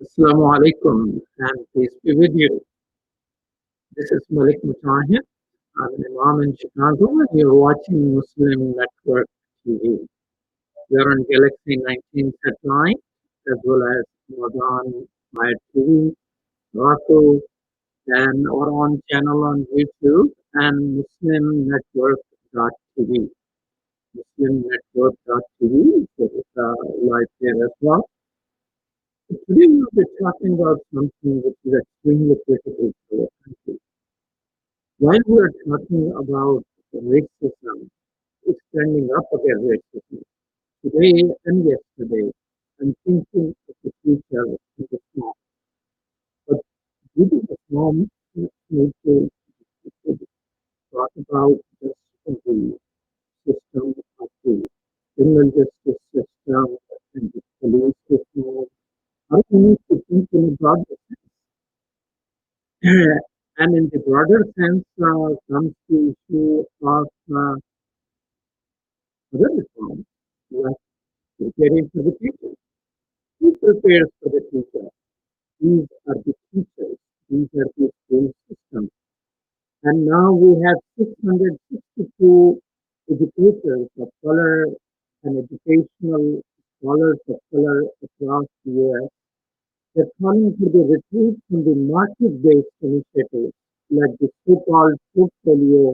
Assalamu alaikum and peace be with you. This is Malik Mujahid. I'm an Imam in Chicago and you're watching Muslim Network TV. We're on Galaxy 19 satellite as well as Modern Fire TV, Roku, and our own channel on YouTube and MuslimNetwork.tv. MuslimNetwork.tv is live there as well. Today we'll be talking about something which is extremely critical for our country. While we are talking about racism, it's standing up against racism. Today and yesterday, I'm thinking of the future in the Islam. But due to the Islam, we need to talk about just the system of the criminal justice system and the police system. How we need to think in a broader sense. And in the broader sense, comes the issue of other reforms, like preparing for the future. Who prepares for the future? These are the teachers. These are the school systems. And now we have 662 educators of color and educational scholars of color across the US. They're calling for the retreat from the market-based initiatives like the so-called portfolio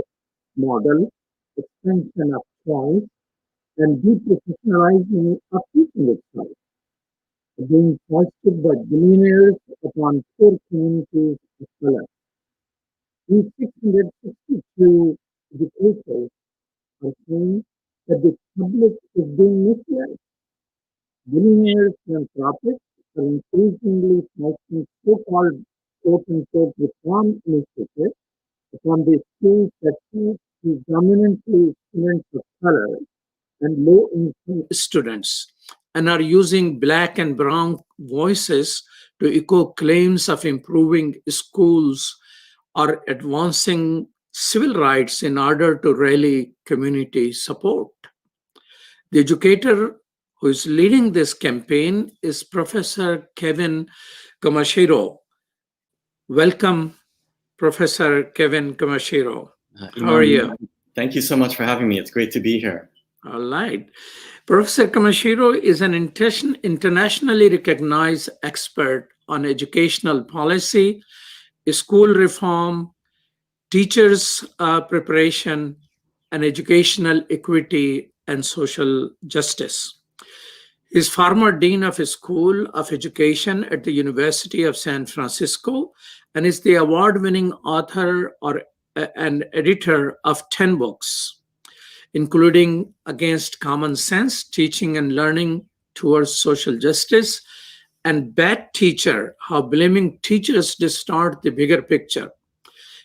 model, extension of choice, and deprofessionalizing of teaching itself, being fostered by billionaires upon poor communities of color. These 662 educators are saying that the public is being misled. Billionaires and profits are increasingly fostering so-called quote-unquote reform initiatives upon the schools that teach predominantly students of color and low-income students and are using black and brown voices to echo claims of improving schools or advancing civil rights in order to rally community support. The educator who is leading this campaign is Professor Kevin Kumashiro. Welcome, Professor Kevin Kumashiro. How are you? Thank you so much for having me. It's great to be here. All right. Professor Kumashiro is an internationally recognized expert on educational policy, school reform, teachers' preparation, and educational equity and social justice. He is former dean of a school of education at the University of San Francisco and is the award-winning author or an editor of 10 books, including Against Common Sense, Teaching and Learning Towards Social Justice, and Bad Teacher, How Blaming Teachers Distort the Bigger Picture.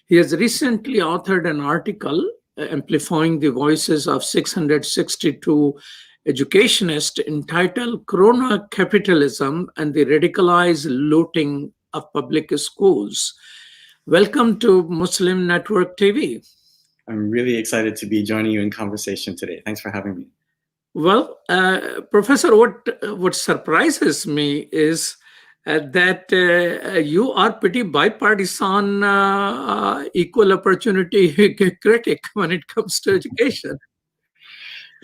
He has recently authored an article amplifying the voices of 662 educationists entitled Corona Capitalism and the Radicalized Looting of Public Schools. Welcome to Muslim Network TV. I'm really excited to be joining you in conversation today. Thanks for having me. Well, Professor, what surprises me is that you are pretty bipartisan, equal opportunity critic when it comes to education.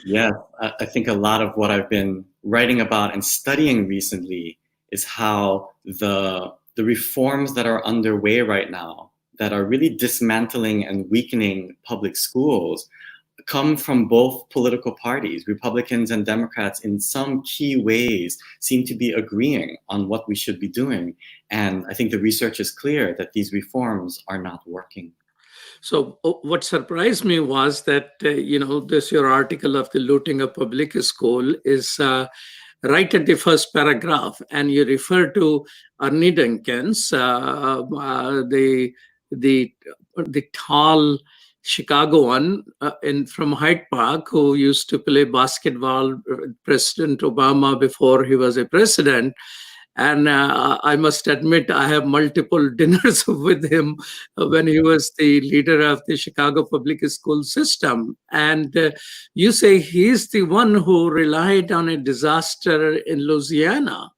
Yeah, I think a lot of what I've been writing about and studying recently is how the reforms that are underway right now that are really dismantling and weakening public schools come from both political parties. Republicans and Democrats in some key ways seem to be agreeing on what we should be doing. And I think the research is clear that these reforms are not working. So what surprised me was that, this your article of the looting of public school is right at the first paragraph, and you refer to Ernie Duncans, the tall Chicagoan from Hyde Park who used to play basketball with President Obama before he was a president. And I must admit, I have multiple dinners with him when he was the leader of the Chicago public school system. And you say he's the one who relied on a disaster in Louisiana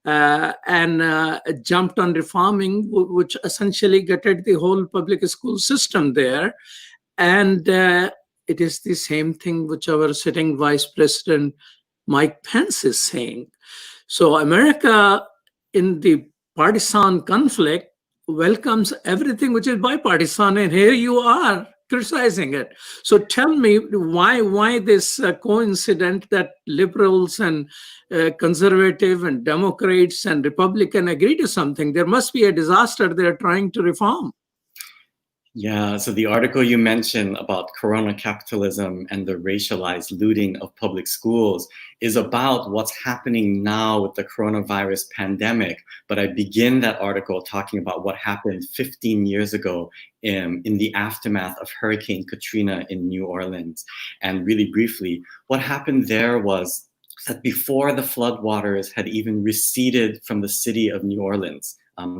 and jumped on reforming, which essentially gutted the whole public school system there. And it is the same thing which our sitting Vice President Mike Pence is saying. So America, in the partisan conflict, welcomes everything which is bipartisan, and here you are criticizing it. So tell me why this coincidence that liberals and conservative and Democrats and Republican agree to something? There must be a disaster they're trying to reform. Yeah, so the article you mentioned about corona capitalism and the racialized looting of public schools is about what's happening now with the coronavirus pandemic. But I begin that article talking about what happened 15 years ago in the aftermath of Hurricane Katrina in New Orleans. And really briefly, what happened there was that before the floodwaters had even receded from the city of New Orleans,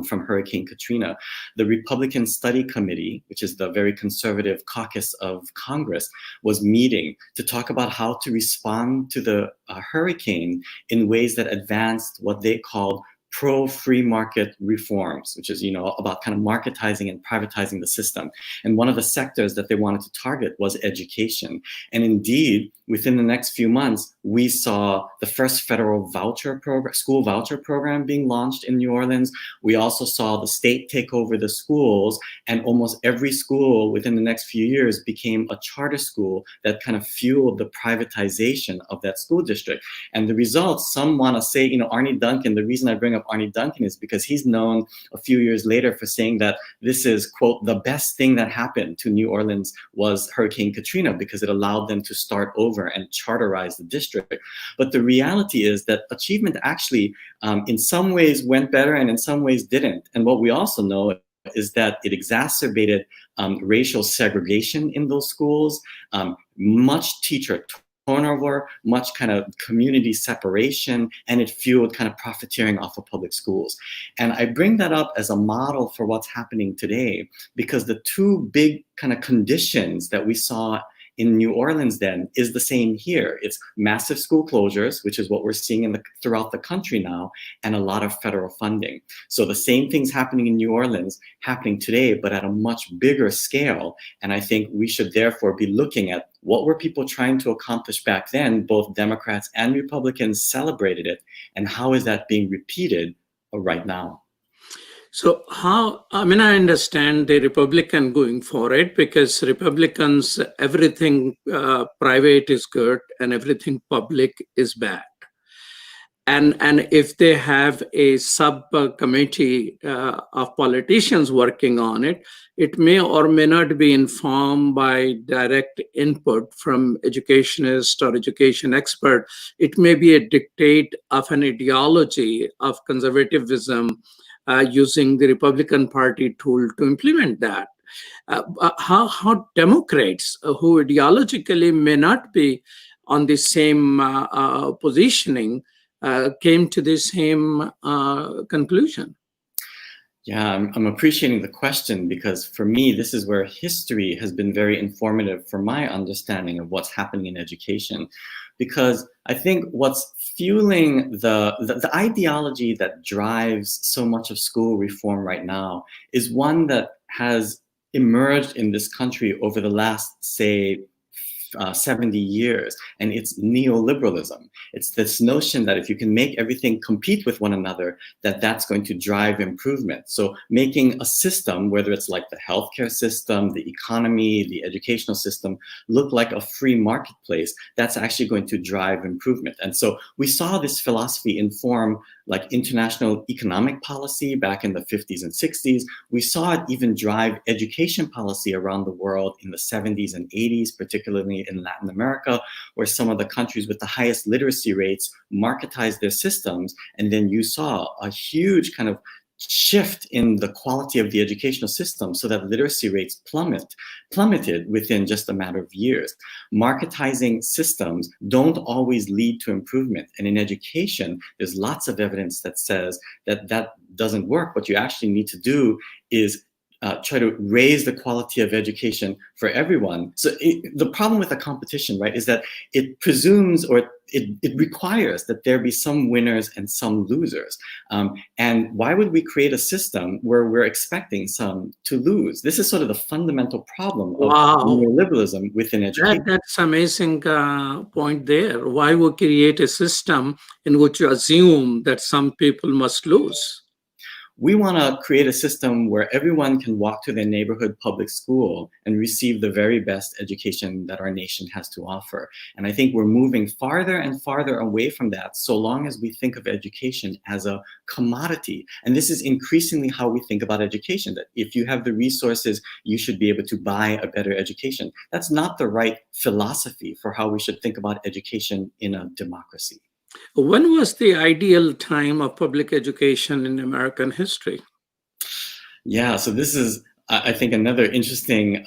from Hurricane Katrina, the Republican Study Committee, which is the very conservative caucus of Congress, was meeting to talk about how to respond to the hurricane in ways that advanced what they called pro-free market reforms, which is, about kind of marketizing and privatizing the system. And one of the sectors that they wanted to target was education. And indeed, within the next few months, we saw the first federal school voucher program being launched in New Orleans. We also saw the state take over the schools, and almost every school within the next few years became a charter school that kind of fueled the privatization of that school district. And the results, some want to say, Arne Duncan, the reason I bring up Arne Duncan is because he's known a few years later for saying that this is, quote, the best thing that happened to New Orleans was Hurricane Katrina, because it allowed them to start over and charterize the district. But the reality is that achievement actually, in some ways went better and in some ways didn't. And what we also know is that it exacerbated racial segregation in those schools, much teacher turnover, much kind of community separation, and it fueled kind of profiteering off of public schools. And I bring that up as a model for what's happening today, because the two big kind of conditions that we saw in New Orleans then is the same here. It's massive school closures, which is what we're seeing throughout the country now, and a lot of federal funding. So the same things happening in New Orleans happening today, but at a much bigger scale. And I think we should therefore be looking at what were people trying to accomplish back then. Both Democrats and Republicans celebrated it, and how is that being repeated right now? So I understand the Republican going for it, because Republicans, everything private is good and everything public is bad. And if they have a subcommittee of politicians working on it, it may or may not be informed by direct input from educationists or education expert. It may be a dictate of an ideology of conservatism, using the Republican Party tool to implement that. How Democrats, who ideologically may not be on the same positioning, came to the same conclusion? Yeah, I'm appreciating the question, because for me, this is where history has been very informative for my understanding of what's happening in education. Because I think what's fueling the ideology that drives so much of school reform right now is one that has emerged in this country over the last, say, 70 years, and it's neoliberalism. It's this notion that if you can make everything compete with one another, that's going to drive improvement. So making a system, whether it's like the healthcare system, the economy, the educational system, look like a free marketplace, that's actually going to drive improvement. And so we saw this philosophy inform like international economic policy back in the 50s and 60s. We saw it even drive education policy around the world in the 70s and 80s, particularly in Latin America, where some of the countries with the highest literacy rates marketized their systems. And then you saw a huge kind of shift in the quality of the educational system, so that literacy rates plummeted within just a matter of years. Marketizing systems don't always lead to improvement. And in education, there's lots of evidence that says that doesn't work. What you actually need to do is try to raise the quality of education for everyone. So the problem with the competition, right, is that it presumes or it requires that there be some winners and some losers. And why would we create a system where we're expecting some to lose? This is sort of the fundamental problem of Wow. neoliberalism within education. That's amazing point there. Why would create a system in which you assume that some people must lose? We want to create a system where everyone can walk to their neighborhood public school and receive the very best education that our nation has to offer. And I think we're moving farther and farther away from that, so long as we think of education as a commodity. And this is increasingly how we think about education, that if you have the resources, you should be able to buy a better education. That's not the right philosophy for how we should think about education in a democracy. When was the ideal time of public education in American history? Yeah, so this is, I think, another interesting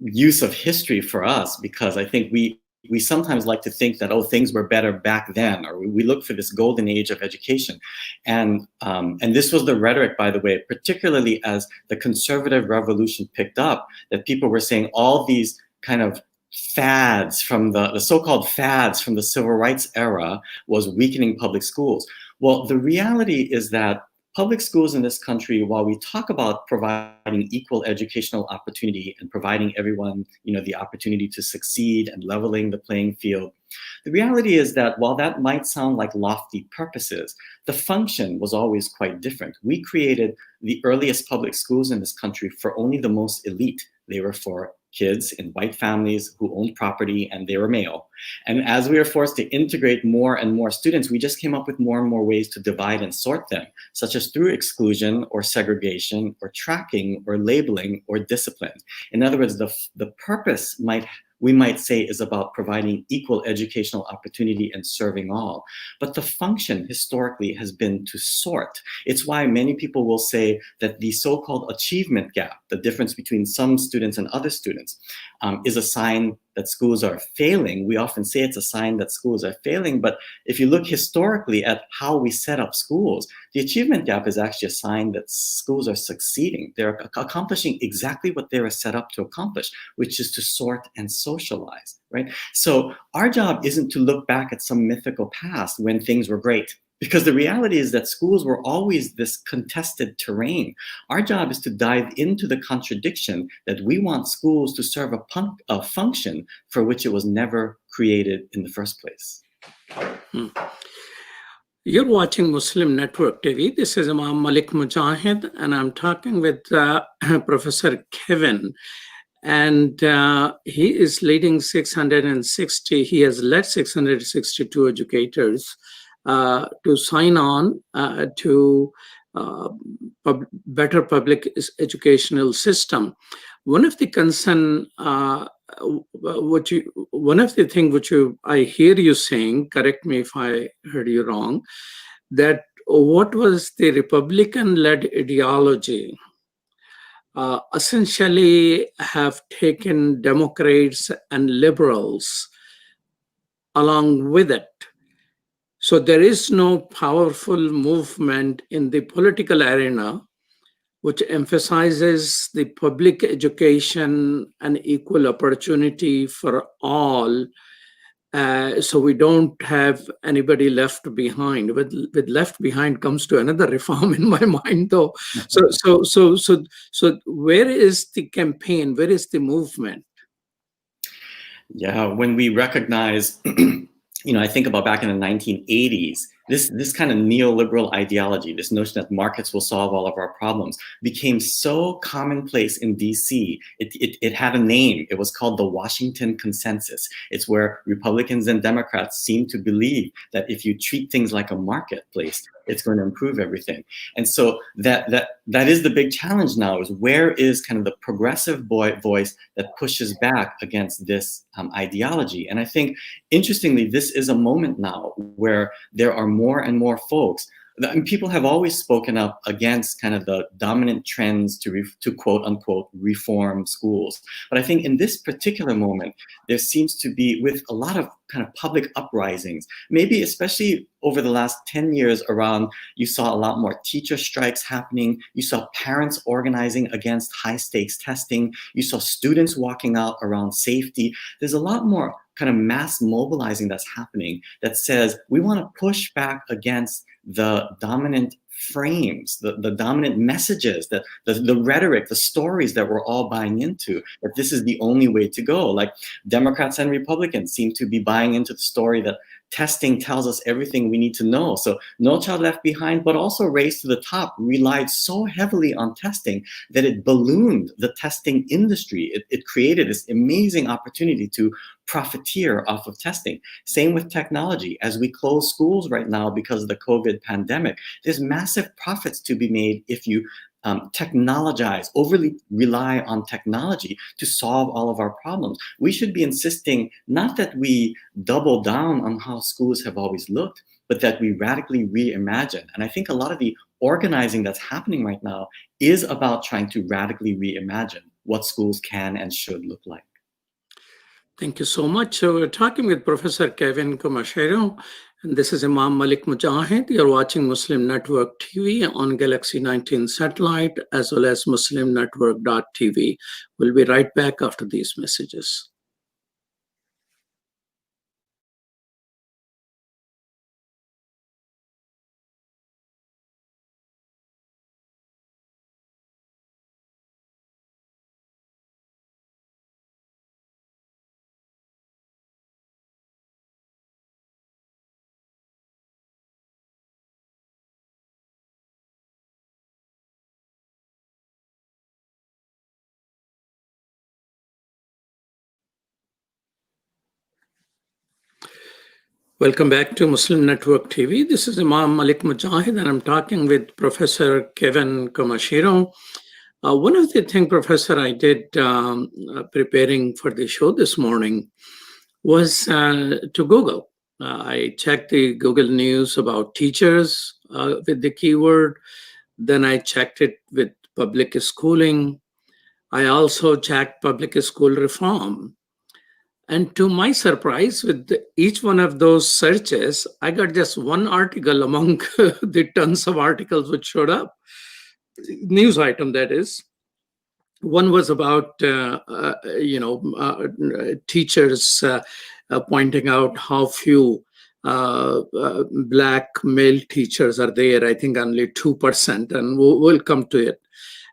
use of history for us, because I think we sometimes like to think that, oh, things were better back then, or we look for this golden age of education. And this was the rhetoric, by the way, particularly as the conservative revolution picked up, that people were saying all these kind of fads from the so-called fads from the civil rights era was weakening public schools. Well, the reality is that public schools in this country, while we talk about providing equal educational opportunity and providing everyone, the opportunity to succeed and leveling the playing field, the reality is that while that might sound like lofty purposes, the function was always quite different. We created the earliest public schools in this country for only the most elite. They were for kids in white families who owned property, and they were male. And as we were forced to integrate more and more students, we just came up with more and more ways to divide and sort them, such as through exclusion or segregation or tracking or labeling or discipline. In other words, the purpose we might say is about providing equal educational opportunity and serving all. But the function historically has been to sort. It's why many people will say that the so-called achievement gap, the difference between some students and other students, is a sign that schools are failing. We often say it's a sign that schools are failing, but if you look historically at how we set up schools, the achievement gap is actually a sign that schools are succeeding. They're accomplishing exactly what they were set up to accomplish, which is to sort and socialize, right? So our job isn't to look back at some mythical past when things were great, because the reality is that schools were always this contested terrain. Our job is to dive into the contradiction that we want schools to serve a function for which it was never created in the first place. You're watching Muslim Network TV. This is Imam Malik Mujahid, and I'm talking with Professor Kevin. And he is leading 660. He has led 662 educators to sign on to better public educational system. One of the concern, one of the things which I hear you saying, correct me if I heard you wrong, that what was the Republican-led ideology essentially have taken Democrats and liberals along with it. So there is no powerful movement in the political arena which emphasizes the public education and equal opportunity for all. So we don't have anybody left behind. With left behind comes to another reform in my mind, though. So where is the campaign? Where is the movement? Yeah, when we recognize, I think about back in the 1980s, this kind of neoliberal ideology, this notion that markets will solve all of our problems, became so commonplace in DC. It had a name. It was called the Washington Consensus. It's where Republicans and Democrats seem to believe that if you treat things like a marketplace, it's going to improve everything. And so that is the big challenge now, is where is kind of the progressive voice that pushes back against this ideology? And I think, interestingly, this is a moment now where there are more and more folks. I mean, people have always spoken up against kind of the dominant trends to quote unquote reform schools. But I think in this particular moment, there seems to be, with a lot of kind of public uprisings, maybe especially over the last 10 years around, you saw a lot more teacher strikes happening. You saw parents organizing against high stakes testing. You saw students walking out around safety. There's a lot more kind of mass mobilizing that's happening that says we want to push back against the dominant frames, the dominant messages, that the rhetoric, the stories that we're all buying into, that this is the only way to go. Like Democrats and Republicans seem to be buying into the story that testing tells us everything we need to know. So No Child Left Behind, but also Race to the Top, relied so heavily on testing that it ballooned the testing industry. It created this amazing opportunity to profiteer off of testing. Same with technology. As we close schools right now because of the COVID pandemic, there's massive profits to be made if you technologize, overly rely on technology to solve all of our problems. We should be insisting not that we double down on how schools have always looked, but that we radically reimagine. And I think a lot of the organizing that's happening right now is about trying to radically reimagine what schools can and should look like. Thank you so much. So we're talking with Professor Kevin Kumashiro, and this is Imam Malik Mujahid. You're watching Muslim Network TV on Galaxy 19 satellite, as well as muslimnetwork.tv. We'll be right back after these messages. Welcome back to Muslim Network TV. This is Imam Malik Mujahid, and I'm talking with Professor Kevin Kumashiro. One of the things, Professor, I did preparing for the show this morning was to Google. I checked the Google News about teachers with the keyword. Then I checked it with public schooling. I also checked public school reform. And to my surprise, with each one of those searches, I got just one article among the tons of articles which showed up. News item, that is. One was about, teachers pointing out how few Black male teachers are there. I think only 2%, and we'll come to it.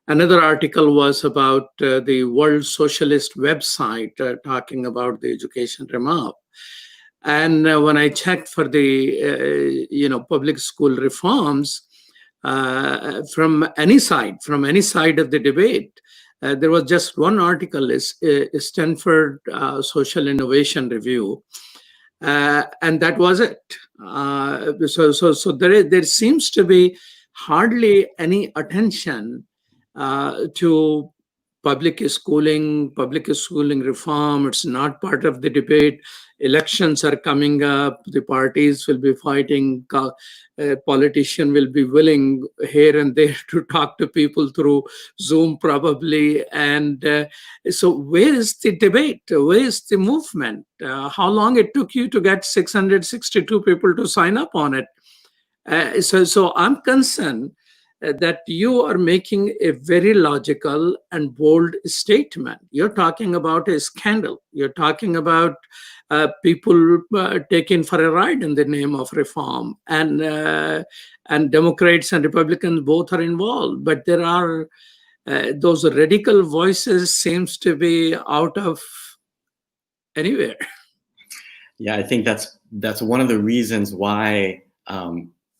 Another article was about the World Socialist website talking about the education remap. And when I checked for the public school reforms from any side of the debate, there was just one article, is Stanford Social Innovation Review, and that was it. So there seems to be hardly any attention to public schooling reform. It's not part of the debate. Elections are coming up. The parties will be fighting. Politicians will be willing here and there to talk to people through Zoom probably. And so where is the debate? Where is the movement? How long it took you to get 662 people to sign up on it? So I'm concerned that you are making a very logical and bold statement. You're talking about a scandal. You're talking about people taken for a ride in the name of reform, and Democrats and Republicans both are involved. But there are those radical voices seems to be out of anywhere. Yeah, I think that's one of the reasons why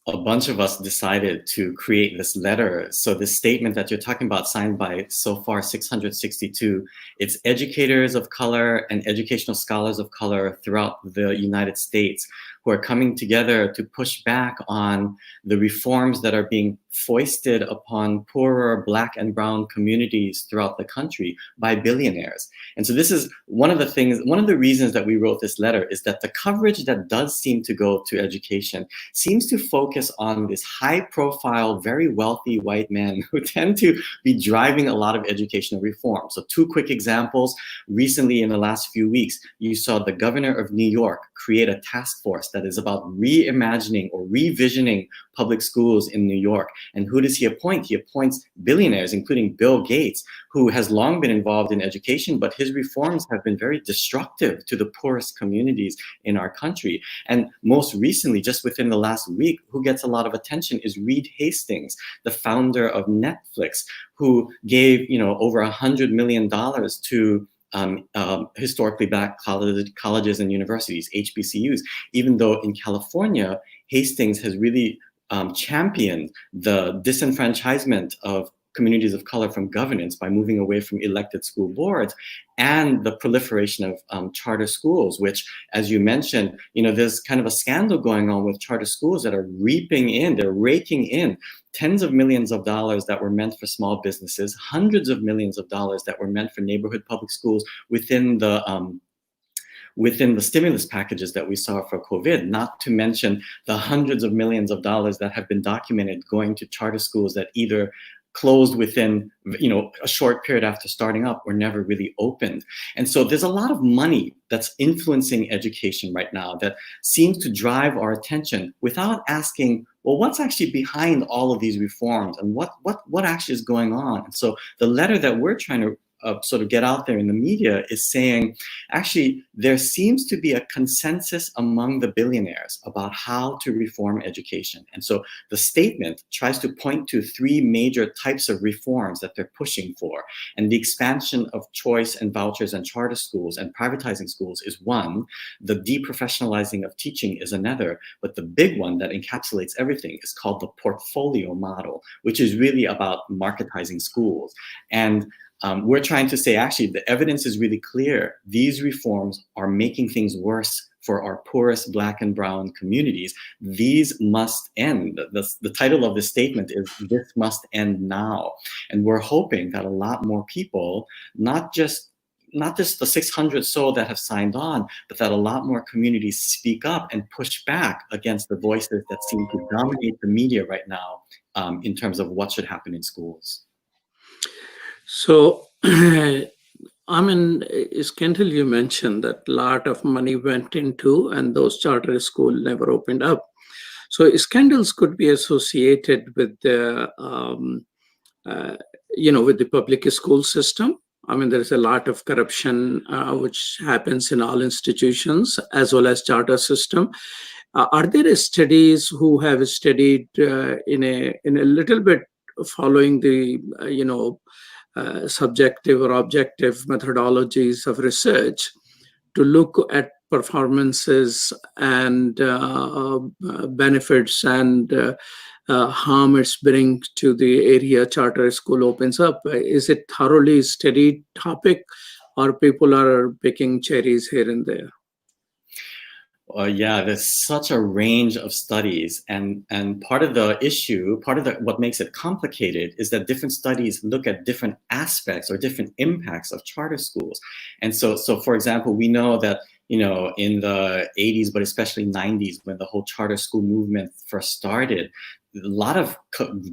a bunch of us decided to create this letter. So this statement that you're talking about, signed by so far 662, it's educators of color and educational scholars of color throughout the United States who are coming together to push back on the reforms that are being foisted upon poorer Black and brown communities throughout the country by billionaires. And so this is one of the reasons that we wrote this letter, is that the coverage that does seem to go to education seems to focus on this high profile, very wealthy white men who tend to be driving a lot of educational reform. So two quick examples. Recently, in the last few weeks, you saw the governor of New York create a task force that is about reimagining or revisioning public schools in New York. And who does he appoint? He appoints billionaires, including Bill Gates, who has long been involved in education, but his reforms have been very destructive to the poorest communities in our country. And most recently, just within the last week, who gets a lot of attention is Reed Hastings, the founder of Netflix, who gave over $100 million to historically black colleges and universities, HBCUs, even though in California, Hastings has really championed the disenfranchisement of communities of color from governance by moving away from elected school boards and the proliferation of charter schools, which, as you mentioned, there's kind of a scandal going on with charter schools that are they're raking in tens of millions of dollars that were meant for small businesses, hundreds of millions of dollars that were meant for neighborhood public schools within the stimulus packages that we saw for COVID, not to mention the hundreds of millions of dollars that have been documented going to charter schools that either closed within a short period after starting up or never really opened. And so there's a lot of money that's influencing education right now that seems to drive our attention without asking, well, what's actually behind all of these reforms and what actually is going on? And so the letter that we're trying to sort of get out there in the media is saying, actually, there seems to be a consensus among the billionaires about how to reform education. And so the statement tries to point to three major types of reforms that they're pushing for. And the expansion of choice and vouchers and charter schools and privatizing schools is one. The deprofessionalizing of teaching is another. But the big one that encapsulates everything is called the portfolio model, which is really about marketizing schools. And we're trying to say, actually, the evidence is really clear. These reforms are making things worse for our poorest Black and Brown communities. These must end. The title of this statement is "This Must End Now." And we're hoping that a lot more people, not just the 600 so that have signed on, but that a lot more communities speak up and push back against the voices that seem to dominate the media right now in terms of what should happen in schools. So, Iskandar, you mentioned that a lot of money went into, and those charter schools never opened up. So scandals could be associated with the, with the public school system. There's a lot of corruption which happens in all institutions as well as charter system. Are there studies who have studied in a little bit following the subjective or objective methodologies of research to look at performances and benefits and harm it's bring to the area charter school opens up? Is it thoroughly studied topic, or people are picking cherries here and there? Yeah, there's such a range of studies, and part of the issue, what makes it complicated is that different studies look at different aspects or different impacts of charter schools. And so for example, we know that in the 80s, but especially 90s, when the whole charter school movement first started, a lot of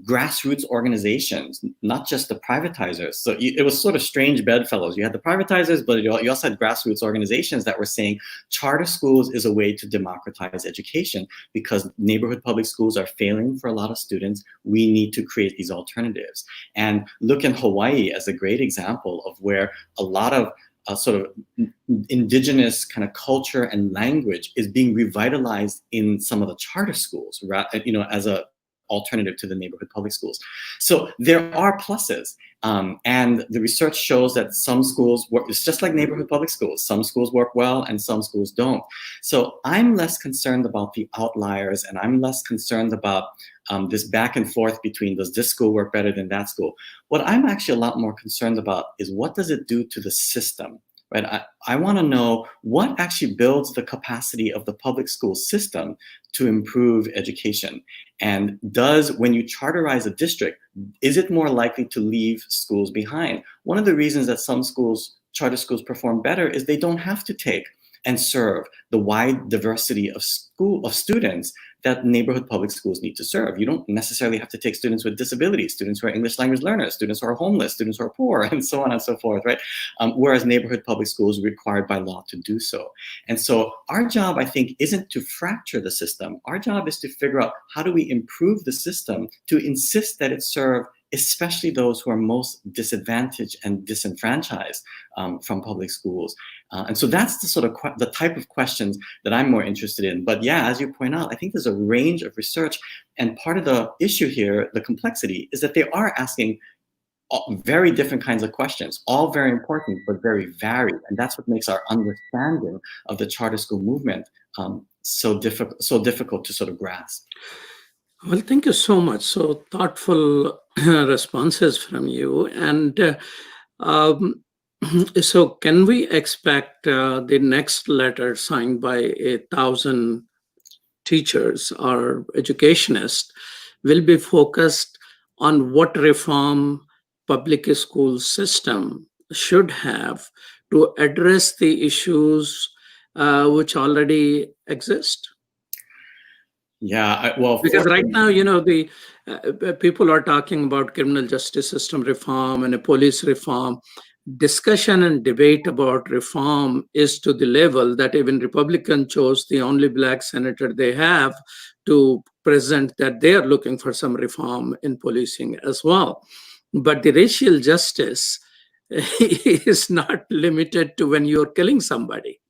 grassroots organizations, not just the privatizers. So it was sort of strange bedfellows. You had the privatizers, but you also had grassroots organizations that were saying charter schools is a way to democratize education because neighborhood public schools are failing for a lot of students. We need to create these alternatives. And look in Hawaii as a great example of where a lot of sort of indigenous kind of culture and language is being revitalized in some of the charter schools, as a alternative to the neighborhood public schools. So there are pluses. And the research shows that some schools work, it's just like neighborhood public schools. Some schools work well and some schools don't. So I'm less concerned about the outliers, and I'm less concerned about this back and forth between, does this school work better than that school? What I'm actually a lot more concerned about is, what does it do to the system? Right? I want to know what actually builds the capacity of the public school system to improve education. And when you charterize a district, is it more likely to leave schools behind? One of the reasons that some charter schools perform better is they don't have to take and serve the wide diversity of students that neighborhood public schools need to serve. You don't necessarily have to take students with disabilities, students who are English language learners, students who are homeless, students who are poor, and so on and so forth, right? Whereas neighborhood public schools are required by law to do so. And so our job, I think, isn't to fracture the system. Our job is to figure out how do we improve the system to insist that it serve especially those who are most disadvantaged and disenfranchised from public schools. And so that's the sort of the type of questions that I'm more interested in. But yeah, as you point out, I think there's a range of research. And part of the issue here, the complexity, is that they are asking very different kinds of questions, all very important, but very varied. And that's what makes our understanding of the charter school movement so difficult to sort of grasp. Well, thank you so much. So thoughtful responses from you. And so can we expect the next letter signed by 1,000 teachers or educationists will be focused on what reform public school system should have to address the issues which already exist? Yeah, well, because right now, the people are talking about criminal justice system reform and a police reform. Discussion and debate about reform is to the level that even Republicans chose the only Black senator they have to present that they are looking for some reform in policing as well. But the racial justice is not limited to when you're killing somebody.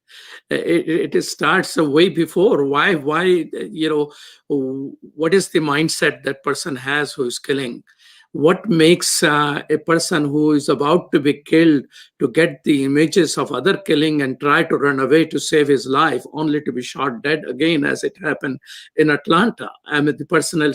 It starts way before. Why, what is the mindset that person has who is killing? What makes a person who is about to be killed to get the images of other killing and try to run away to save his life, only to be shot dead again, as it happened in Atlanta? I mean, the personal.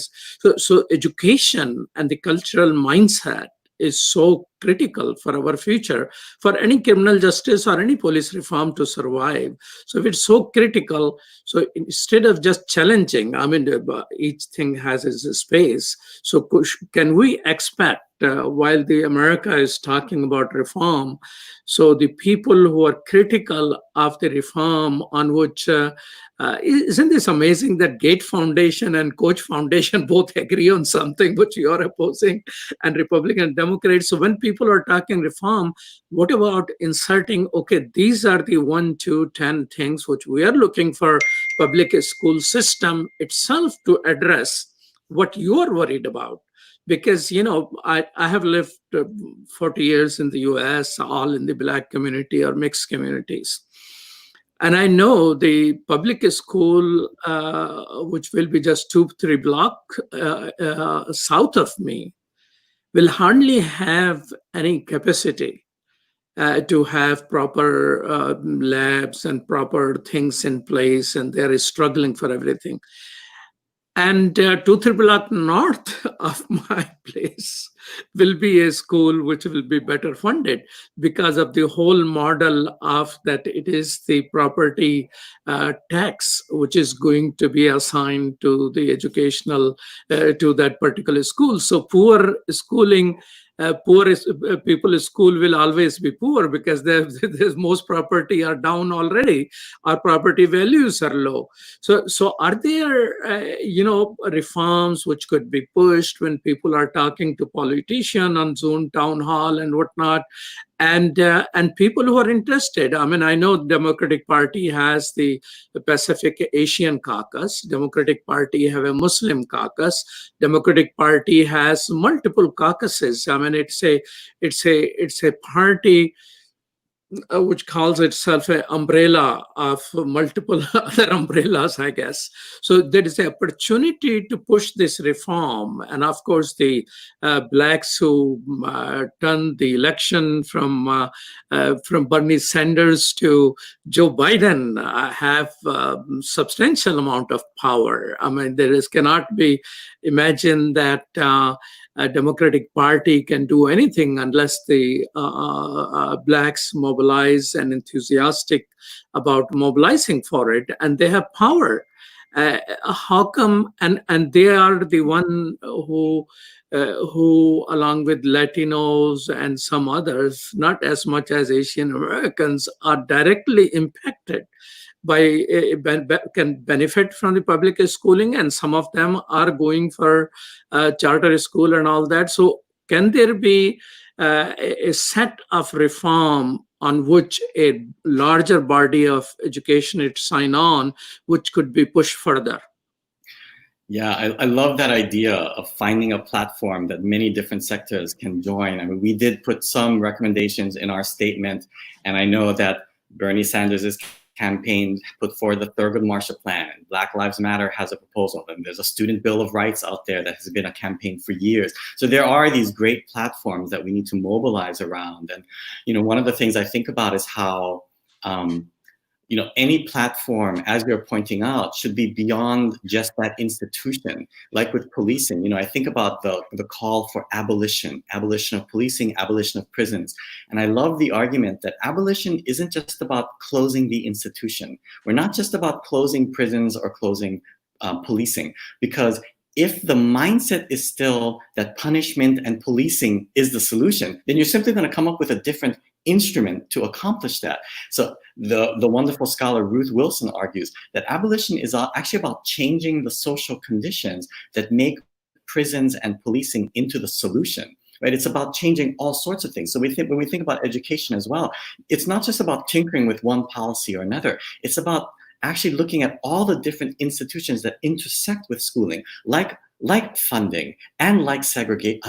So education and the cultural mindset is so critical for our future, for any criminal justice or any police reform to survive. So if it's so critical, so instead of just challenging, I mean, each thing has its space. So can we expect, while the America is talking about reform, so the people who are critical of the reform on which, isn't this amazing that Gates Foundation and Koch Foundation both agree on something which you are opposing, and Republican and Democrats? So when people are talking reform, what about inserting, okay, these are the 1, 2, 10 things which we are looking for public school system itself to address what you are worried about? Because, I have lived 40 years in the US, all in the Black community or mixed communities. And I know the public school, which will be just 2-3 blocks south of me, will hardly have any capacity to have proper labs and proper things in place, and they're struggling for everything. And 2-3 blocks north of my place will be a school which will be better funded because of the whole model of that it is the property tax which is going to be assigned to the educational, to that particular school. So poor schooling, people's school will always be poor because there's most property are down already. Our property values are low. So are there, reforms which could be pushed when people are talking to politicians on Zoom town hall and whatnot? And people who are interested. I mean, I know Democratic Party has the Pacific Asian caucus. Democratic Party have a Muslim caucus. Democratic Party has multiple caucuses. I mean, it's a party which calls itself an umbrella of multiple other umbrellas, I guess. So there is an opportunity to push this reform. And of course, the Blacks who turned the election from Bernie Sanders to Joe Biden have substantial amount of power. I mean, cannot be imagined that a Democratic Party can do anything unless the Blacks mobilize and enthusiastic about mobilizing for it, and they have power. How come? And they are the one who, along with Latinos and some others, not as much as Asian Americans, are directly impacted can benefit from the public schooling, and some of them are going for charter school and all that. So can there be a set of reform on which a larger body of education it sign on, which could be pushed further? Yeah, I love that idea of finding a platform that many different sectors can join. I mean, we did put some recommendations in our statement, and I know that Bernie Sanders' campaign put forward the Thurgood Marshall Plan. Black Lives Matter has a proposal, and there's a Student Bill of Rights out there that has been a campaign for years. So there are these great platforms that we need to mobilize around. And, you know, one of the things I think about is how, you know, any platform, as you're pointing out, should be beyond just that institution. Like with policing, you know, I think about the call for abolition of policing, abolition of prisons. And I love the argument that abolition isn't just about closing the institution. We're not just about closing prisons or closing policing, because if the mindset is still that punishment and policing is the solution, then you're simply going to come up with a different instrument to accomplish that. So the wonderful scholar Ruth Wilson argues that abolition is actually about changing the social conditions that make prisons and policing into the solution. Right? It's about changing all sorts of things. So when we think about education as well, it's not just about tinkering with one policy or another. It's about actually looking at all the different institutions that intersect with schooling, like funding, and like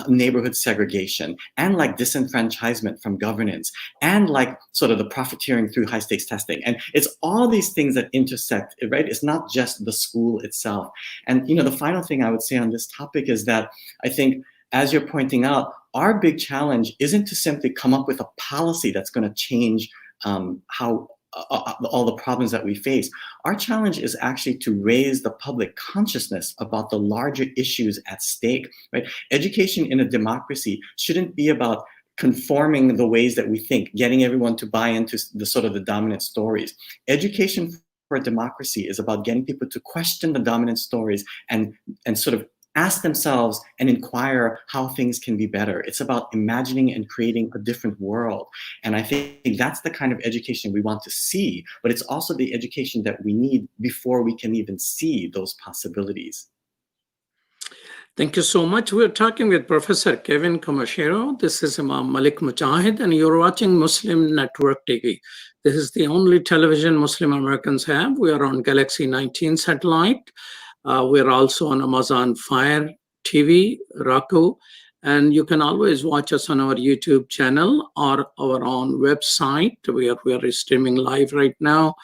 neighborhood segregation, and like disenfranchisement from governance, and like sort of the profiteering through high stakes testing. And it's all these things that intersect, right? It's not just the school itself. And, you know, the final thing I would say on this topic is that I think, as you're pointing out, our big challenge isn't to simply come up with a policy that's going to change how all the problems that we face. Our challenge is actually to raise the public consciousness about the larger issues at stake, right? Education in a democracy shouldn't be about conforming the ways that we think, getting everyone to buy into the sort of the dominant stories. Education for a democracy is about getting people to question the dominant stories and sort of ask themselves and inquire how things can be better. It's about imagining and creating a different world. And I think that's the kind of education we want to see, but it's also the education that we need before we can even see those possibilities. Thank you so much. We're talking with Professor Kevin Kumashiro. This is Imam Malik Mujahid, and you're watching Muslim Network TV. This is the only television Muslim Americans have. We are on Galaxy 19 satellite. We're also on Amazon Fire TV, Roku, and you can always watch us on our YouTube channel or our own website. We are streaming live right now,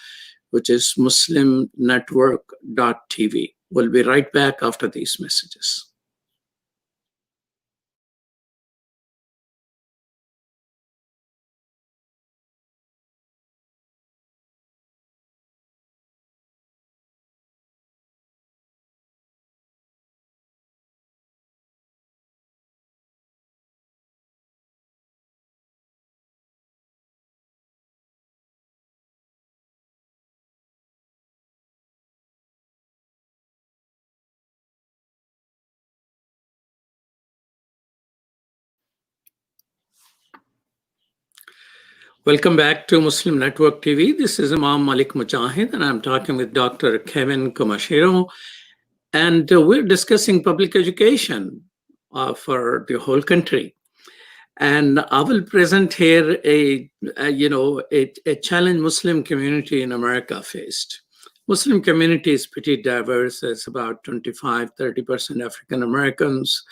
which is muslimnetwork.tv. We'll be right back after these messages. Welcome back to Muslim Network TV. This is Imam Malik Mujahid, and I'm talking with Dr. Kevin Kumashiro. And we're discussing public education for the whole country. And I will present here a challenge Muslim community in America faced. Muslim community is pretty diverse. It's about 25-30% African Americans.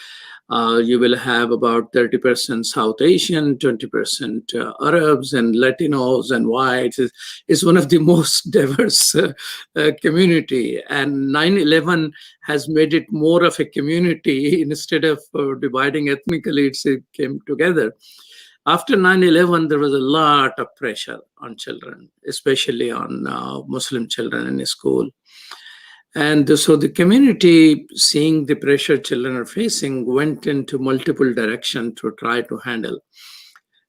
You will have about 30% South Asian, 20% Arabs and Latinos and whites. It's one of the most diverse community. And 9/11 has made it more of a community. Instead of dividing ethnically, it came together. After 9/11, there was a lot of pressure on children, especially on Muslim children in school. And so the community, seeing the pressure children are facing, went into multiple directions to try to handle.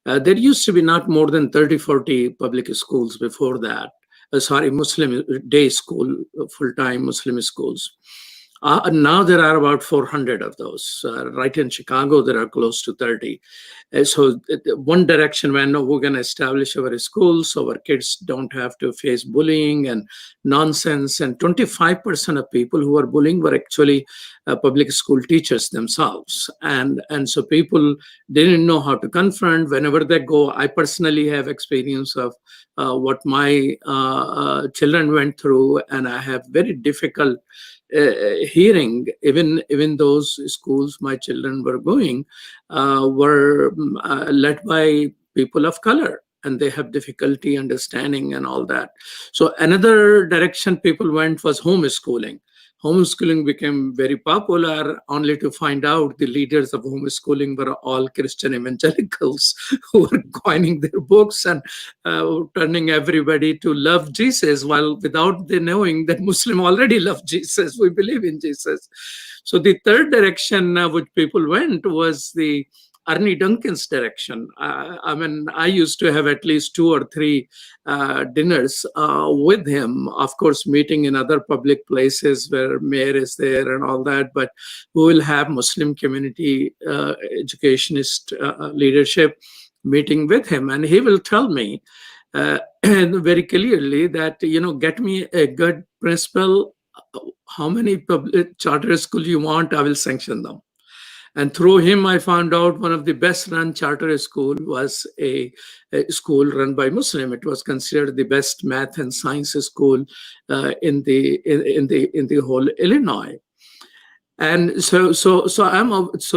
There used to be not more than 30-40 public schools before that. Muslim day school, full-time Muslim schools. Now there are about 400 of those. Right in Chicago, there are close to 30. So one direction went, no, we're going to establish our schools so our kids don't have to face bullying and nonsense. And 25% of people who were bullying were actually public school teachers themselves. And so people didn't know how to confront whenever they go. I personally have experience of what my children went through, and I have very difficult hearing. Even those schools my children were going were led by people of color, and they have difficulty understanding and all that. So another direction people went was homeschooling. Homeschooling became very popular, only to find out the leaders of homeschooling were all Christian evangelicals who were coining their books and turning everybody to love Jesus, while without they knowing that Muslim already love Jesus. We believe in Jesus. So the third direction which people went was the Ernie Duncan's direction. I mean, I used to have at least 2 or 3 dinners with him, of course, meeting in other public places where mayor is there and all that, but we will have Muslim community educationist leadership meeting with him. And he will tell me very clearly that, get me a good principal, how many public charter schools you want, I will sanction them. And through him, I found out one of the best run charter school was a school run by Muslim. It was considered the best math and science school in the whole Illinois. And so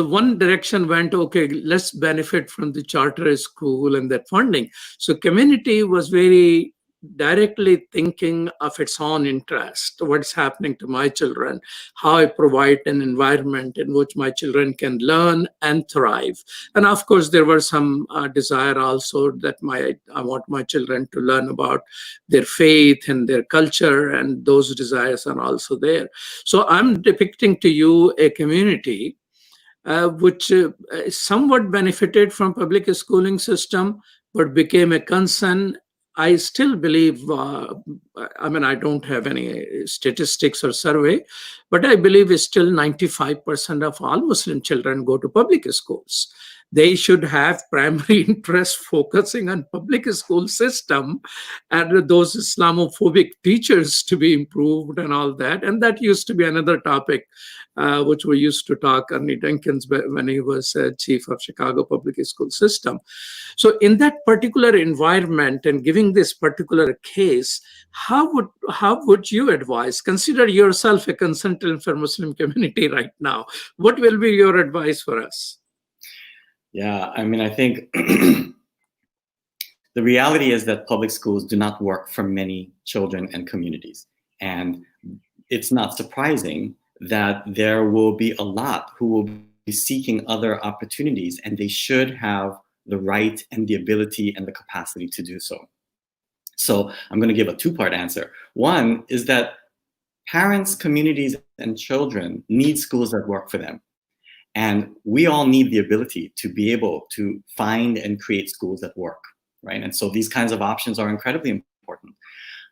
one direction went, okay, let's benefit from the charter school and that funding. So community was very directly thinking of its own interest, what's happening to my children, how I provide an environment in which my children can learn and thrive. And of course, there were some desire also that I want my children to learn about their faith and their culture, and those desires are also there. So I'm depicting to you a community which somewhat benefited from public schooling system, but became a concern. I still believe, I don't have any statistics or survey, but I believe it's still 95% of all Muslim children go to public schools. They should have primary interest focusing on public school system and those Islamophobic teachers to be improved and all that. And that used to be another topic which we used to talk, Ernie Duncan, when he was chief of Chicago public school system. So in that particular environment and giving this particular case, how would you advise? Consider yourself a consultant for Muslim community right now. What will be your advice for us? Yeah, I think the reality is that public schools do not work for many children and communities. And it's not surprising that there will be a lot who will be seeking other opportunities, and they should have the right and the ability and the capacity to do so. So I'm going to give a 2-part answer. One is that parents, communities, and children need schools that work for them. And we all need the ability to be able to find and create schools that work, right? And so these kinds of options are incredibly important.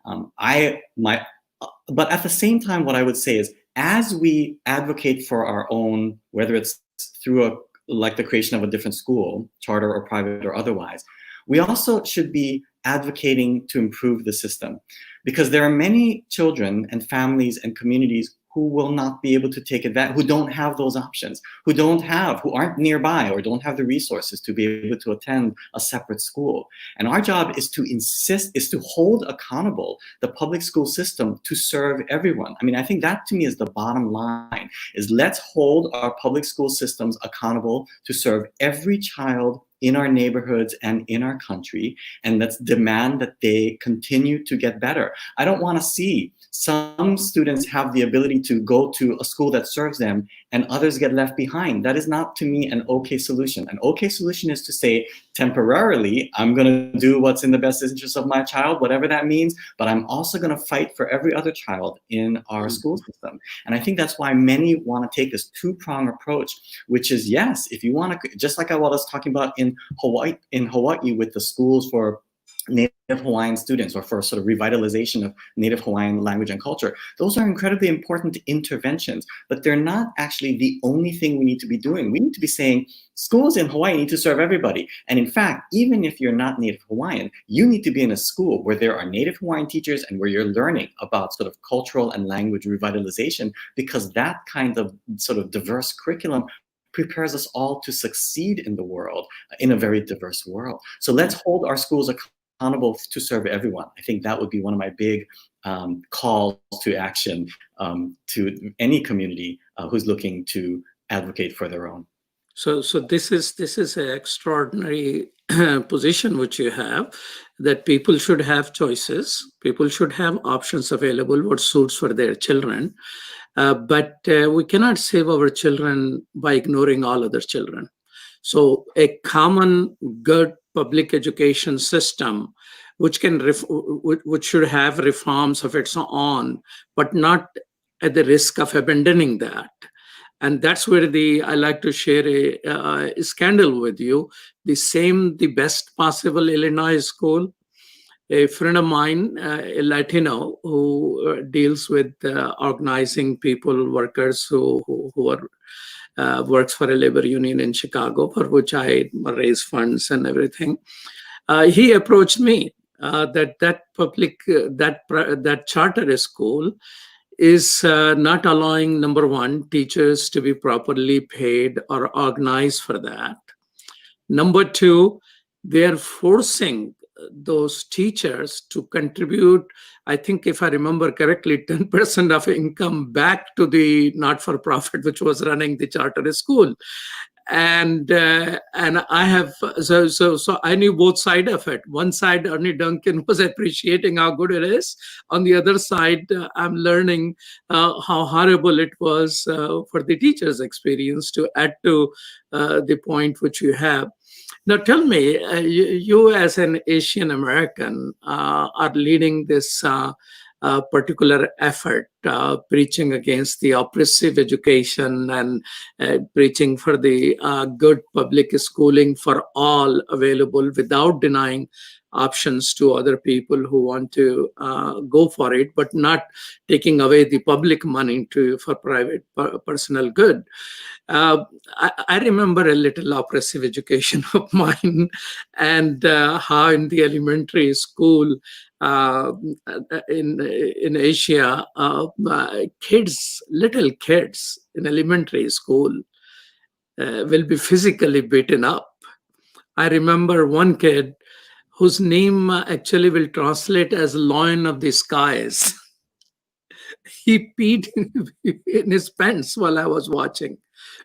But at the same time, what I would say is, as we advocate for our own, whether it's through like the creation of a different school, charter or private or otherwise, we also should be advocating to improve the system, because there are many children and families and communities who will not be able to take advantage, who don't have those options, who aren't nearby or don't have the resources to be able to attend a separate school. And our job is to hold accountable the public school system to serve everyone. I think that to me is the bottom line, is let's hold our public school systems accountable to serve every child in our neighborhoods and in our country, and let's demand that they continue to get better. I don't want to see some students have the ability to go to a school that serves them and others get left behind. That is not, to me, an okay solution. An okay solution is to say, temporarily, I'm going to do what's in the best interest of my child, whatever that means, but I'm also going to fight for every other child in our school system. And I think that's why many want to take this 2-pronged approach, which is, yes, if you want to, just like I was talking about in Hawaii with the schools for Native Hawaiian students, or for sort of revitalization of Native Hawaiian language and culture. Those are incredibly important interventions, but they're not actually the only thing we need to be doing. We need to be saying schools in Hawaii need to serve everybody. And in fact, even if you're not Native Hawaiian, you need to be in a school where there are Native Hawaiian teachers and where you're learning about sort of cultural and language revitalization, because that kind of sort of diverse curriculum prepares us all to succeed in the world, in a very diverse world. So let's hold our schools accountable to serve everyone. I think that would be one of my big calls to action to any community who's looking to advocate for their own. So this is an extraordinary position which you have, that people should have choices. People should have options available, what suits for their children. But we cannot save our children by ignoring all other children. So a common good public education system, which should have reforms of its own, but not at the risk of abandoning that. And that's where I like to share a scandal with you. The best possible Illinois school, a friend of mine, a Latino, who deals with organizing people, workers who are works for a labor union in Chicago, for which I raise funds and everything. He approached me that charter school is not allowing, number one, teachers to be properly paid or organized for that. Number two, they're forcing those teachers to contribute, I think if I remember correctly, 10% of income back to the not-for-profit which was running the charter school. And I have so I knew both sides of it. One side, Ernie Duncan was appreciating how good it is. On the other side, I'm learning how horrible it was for the teachers' experience, to add to the point which you have. Now, tell me, you as an Asian American are leading this particular effort, preaching against the oppressive education and preaching for the good public schooling for all available, without denying options to other people who want to go for it, but not taking away the public money for private personal good. I remember a little oppressive education of mine, and how in the elementary school in Asia, little kids in elementary school will be physically beaten up. I remember one kid whose name actually will translate as Lion of the Skies. He peed in his pants while I was watching,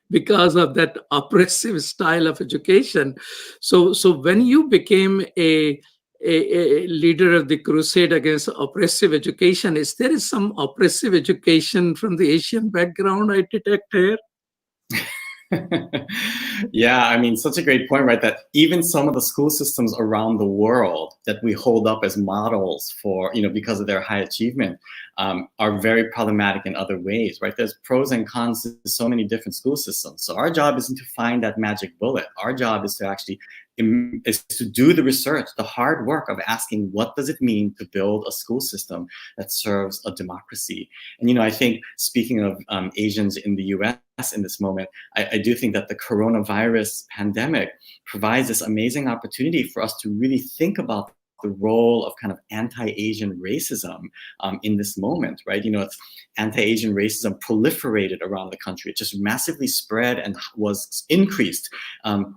because of that oppressive style of education. So when you became a leader of the crusade against oppressive education, is there some oppressive education from the Asian background I detect here? Yeah, I mean, such a great point, right? That even some of the school systems around the world that we hold up as models for, because of their high achievement, are very problematic in other ways, right? There's pros and cons to so many different school systems. So our job isn't to find that magic bullet. Our job is to actually do the research, the hard work of asking, what does it mean to build a school system that serves a democracy? And, I think, speaking of Asians in the US in this moment, I do think that the coronavirus pandemic provides this amazing opportunity for us to really think about the role of kind of anti-Asian racism in this moment, right? It's anti-Asian racism proliferated around the country. It just massively spread and was increased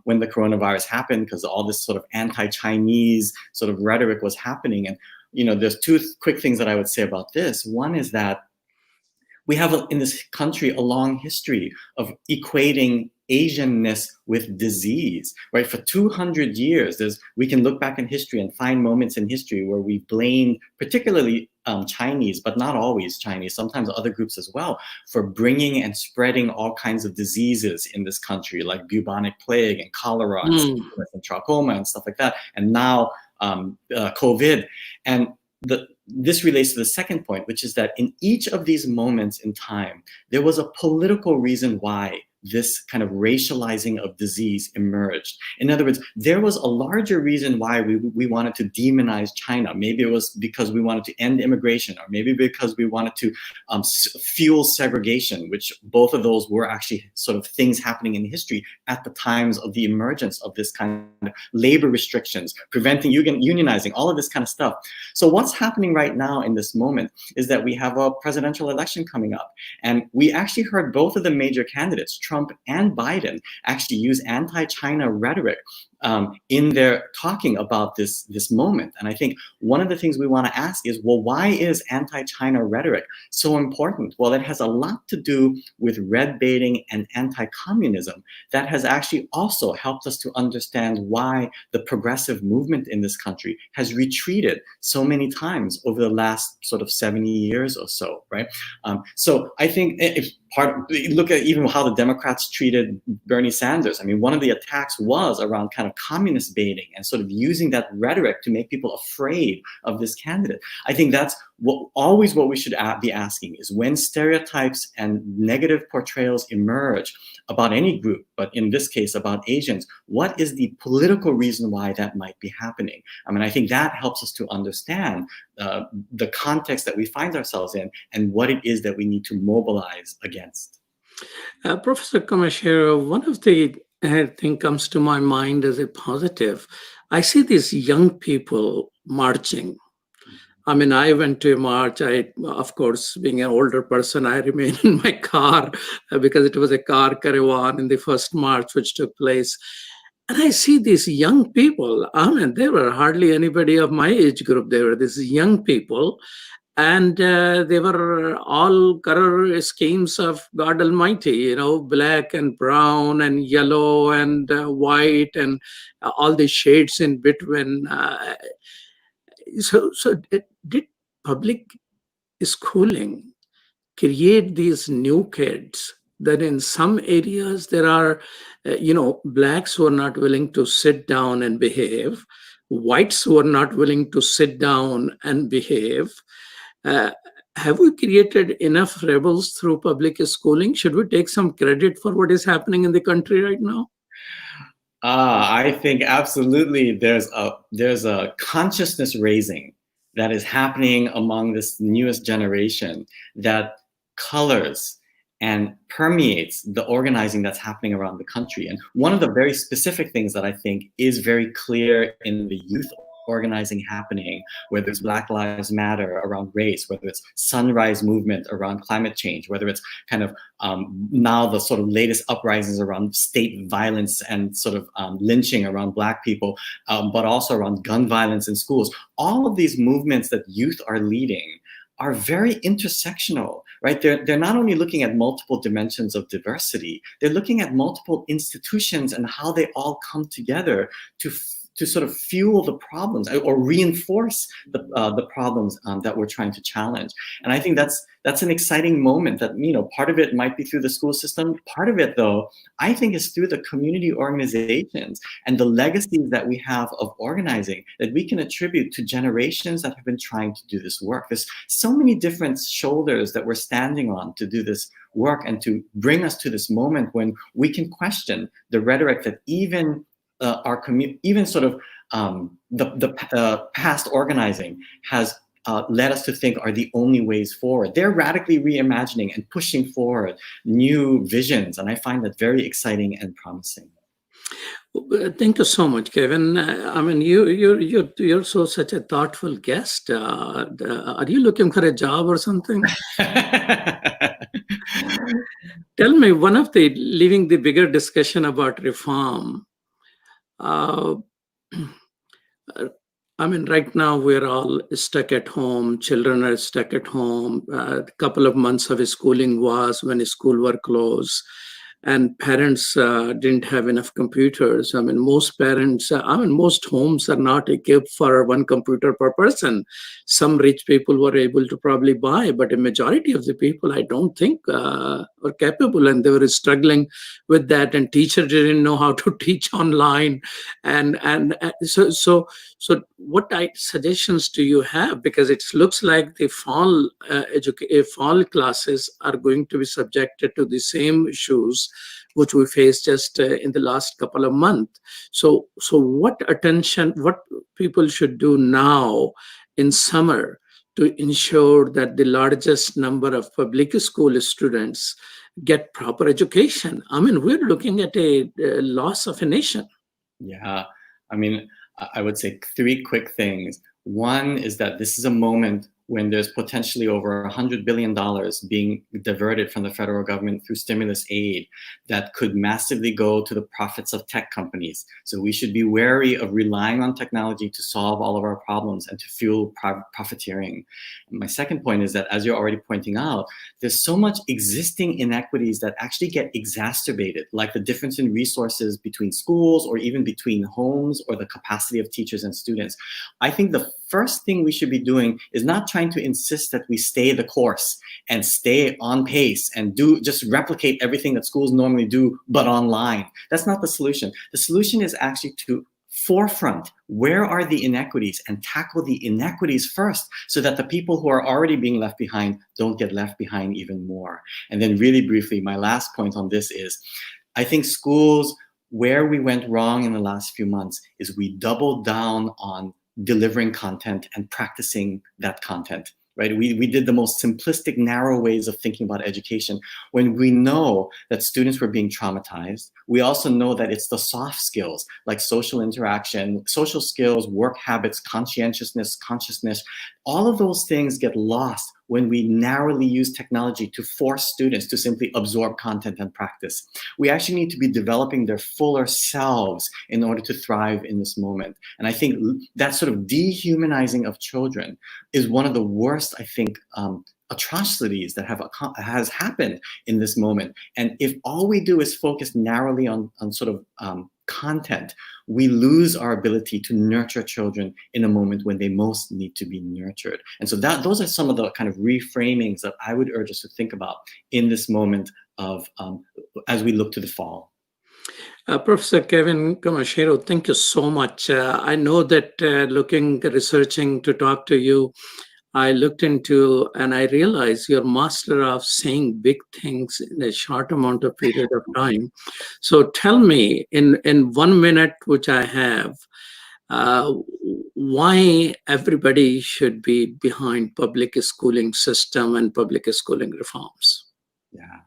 when the coronavirus happened, because all this sort of anti-Chinese sort of rhetoric was happening. And, there's two quick things that I would say about this. One is that we have in this country a long history of equating Asianness with disease, right? For 200 years, we can look back in history and find moments in history where we blamed particularly Chinese, but not always Chinese, sometimes other groups as well, for bringing and spreading all kinds of diseases in this country, like bubonic plague and cholera and trachoma and stuff like that. And now COVID. And this relates to the second point, which is that in each of these moments in time, there was a political reason why this kind of racializing of disease emerged. In other words, there was a larger reason why we wanted to demonize China. Maybe it was because we wanted to end immigration, or maybe because we wanted to fuel segregation, which both of those were actually sort of things happening in history at the times of the emergence of this kind of labor restrictions, preventing unionizing, all of this kind of stuff. So what's happening right now in this moment is that we have a presidential election coming up. And we actually heard both of the major candidates, Trump and Biden, actually use anti-China rhetoric in their talking about this moment. And I think one of the things we want to ask is, well, why is anti-China rhetoric so important? Well, it has a lot to do with red baiting and anti-communism that has actually also helped us to understand why the progressive movement in this country has retreated so many times over the last sort of 70 years or so, right? So I think if look at even how the Democrats treated Bernie Sanders. I mean, one of the attacks was around kind of communist baiting and sort of using that rhetoric to make people afraid of this candidate. I think that's always what we should be asking is, when stereotypes and negative portrayals emerge about any group, but in this case about Asians, what is the political reason why that might be happening? I mean, I think that helps us to understand the context that we find ourselves in and what it is that we need to mobilize against. Professor Kumashiro, one of the thing comes to my mind as a positive. I see these young people marching. I mean, I went to a march. Of course, being an older person, I remained in my car because it was a car caravan in the first march which took place. And I see these young people. I mean, there were hardly anybody of my age group. They were these young people. And they were all color schemes of God Almighty, black and brown and yellow and white and all the shades in between. So did public schooling create these new kids that in some areas there are, blacks who are not willing to sit down and behave, whites who are not willing to sit down and behave? Have we created enough rebels through public schooling? Should we take some credit for what is happening in the country right now? I think absolutely there's a consciousness raising that is happening among this newest generation that colors and permeates the organizing that's happening around the country. And one of the very specific things that I think is very clear in the youth organizing happening, whether it's Black Lives Matter around race, whether it's Sunrise Movement around climate change, whether it's kind of now the sort of latest uprisings around state violence and sort of lynching around Black people, but also around gun violence in schools. All of these movements that youth are leading are very intersectional, right? They're not only looking at multiple dimensions of diversity, they're looking at multiple institutions and how they all come together to sort of fuel the problems or reinforce the problems that we're trying to challenge. And I think that's an exciting moment that, part of it might be through the school system. Part of it, though, I think is through the community organizations and the legacies that we have of organizing that we can attribute to generations that have been trying to do this work. There's so many different shoulders that we're standing on to do this work and to bring us to this moment when we can question the rhetoric that even our community, even sort of the past organizing has led us to think are the only ways forward. They're radically reimagining and pushing forward new visions, and I find that very exciting and promising. Thank you so much, Kevin. I mean, you're such a thoughtful guest. Are you looking for a job or something? Tell me, one of the leaving the bigger discussion about reform. I mean, right now we're all stuck at home. Children are stuck at home. A couple of months of schooling was when school were closed, and parents didn't have enough computers. I mean, most parents, most homes are not equipped for one computer per person. Some rich people were able to probably buy, but a majority of the people, I don't think, were capable, and they were struggling with that. And teachers didn't know how to teach online, and so So what suggestions do you have? Because it looks like the fall classes are going to be subjected to the same issues which we faced just in the last couple of months. So what people should do now in summer to ensure that the largest number of public school students get proper education? I mean, we're looking at a loss of a nation. Yeah, I mean, I would say three quick things. One is that this is a moment when there's potentially over $100 billion being diverted from the federal government through stimulus aid that could massively go to the profits of tech companies. So we should be wary of relying on technology to solve all of our problems and to fuel profiteering. And my second point is that, as you're already pointing out, there's so much existing inequities that actually get exacerbated, like the difference in resources between schools or even between homes or the capacity of teachers and students. I think the first thing we should be doing is not trying to insist that we stay the course and stay on pace and just replicate everything that schools normally do, but online. That's not the solution. The solution is actually to forefront where are the inequities and tackle the inequities first, so that the people who are already being left behind don't get left behind even more. And then really briefly, my last point on this is, I think schools, where we went wrong in the last few months is we doubled down on delivering content and practicing that content, right? We did the most simplistic, narrow ways of thinking about education when we know that students were being traumatized. We also know that it's the soft skills like social interaction, social skills, work habits, conscientiousness, consciousness. All of those things get lost when we narrowly use technology to force students to simply absorb content and practice. We actually need to be developing their fuller selves in order to thrive in this moment. And I think that sort of dehumanizing of children is one of the worst, I think, atrocities that has happened in this moment. And if all we do is focus narrowly on sort of content, we lose our ability to nurture children in a moment when they most need to be nurtured. And so those are some of the kind of reframings that I would urge us to think about in this moment of as we look to the fall. Professor Kevin Kumashiro, thank you so much. I know that researching to talk to you, I looked into and I realized you're master of saying big things in a short amount of period of time. So tell me in 1 minute, which I have, why everybody should be behind public schooling system and public schooling reforms. Yeah.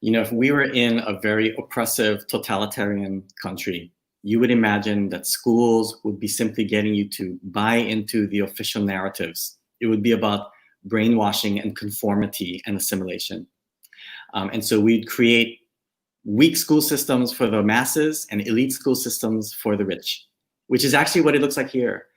You know, if we were in a very oppressive, totalitarian country, you would imagine that schools would be simply getting you to buy into the official narratives. It would be about brainwashing and conformity and assimilation. And so we'd create weak school systems for the masses and elite school systems for the rich, which is actually what it looks like here.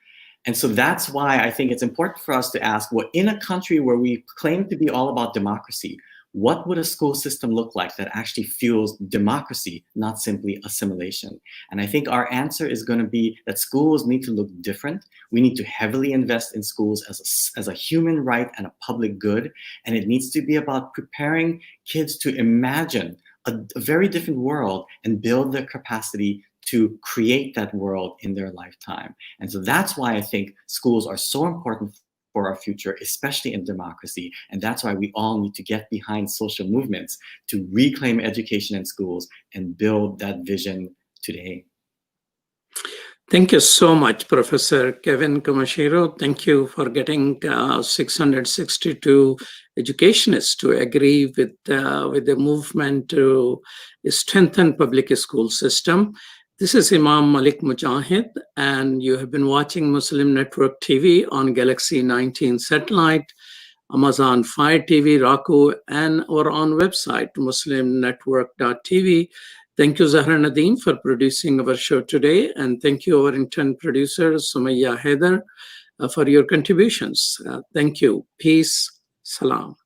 And so that's why I think it's important for us to ask, well, in a country where we claim to be all about democracy, what would a school system look like that actually fuels democracy, not simply assimilation? And I think our answer is going to be that schools need to look different. We need to heavily invest in schools as a human right and a public good. And it needs to be about preparing kids to imagine a very different world and build their capacity to create that world in their lifetime. And so that's why I think schools are so important for our future, especially in democracy. And that's why we all need to get behind social movements to reclaim education in schools and build that vision today. Thank you so much, Professor Kevin Kumashiro. Thank you for getting 662 educationists to agree with the movement to strengthen public school system. This is Imam Malik Mujahid, and you have been watching Muslim Network TV on Galaxy 19 satellite, Amazon Fire TV, Roku, and our own website, muslimnetwork.tv. Thank you, Zahra Nadeem, for producing our show today, and thank you, our intern producer, Sumaya Haider, for your contributions. Thank you. Peace. Salam.